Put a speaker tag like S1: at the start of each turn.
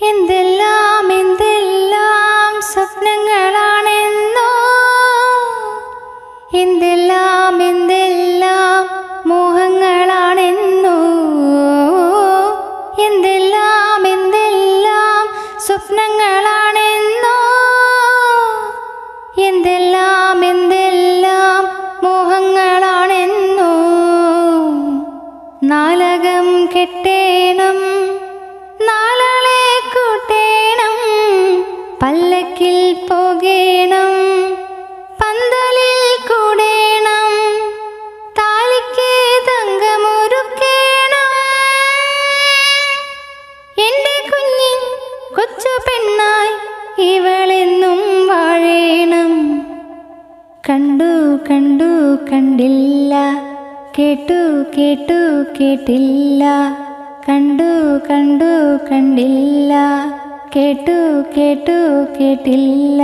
S1: എന്തെല്ലാം എന്തെല്ലാം സ്വപ്നങ്ങളാണെന്നോ, എന്തെല്ലാം എന്തെല്ലാം മോഹങ്ങളാണെന്നോ, എന്തെല്ലാം എന്തെല്ലാം സ്വപ്നങ്ങളാണെന്നോ, എന്തെല്ലാം എന്തെല്ലാം മോഹങ്ങളാണെന്നോ. നാലകം കെട്ടേണം, നാലാളെ കൂട്ടേണം, പല്ലക്കിൽ പോകേണം, പന്തലിൽ കൂടേണം, താലിക്ക് തങ്കമൊരുക്കേണം, എൻ്റെ കുഞ്ഞിൻ കൊച്ചു പെണ്ണായി ഇവളെന്നും വാഴേണം. കണ്ടു കണ്ടു കണ്ടില്ല, കേട്ടു കേട്ടു കേട്ടില്ല, കണ്ടു കണ്ടു കണ്ടില്ല, കേട്ടു കേട്ടു കേട്ടില്ല.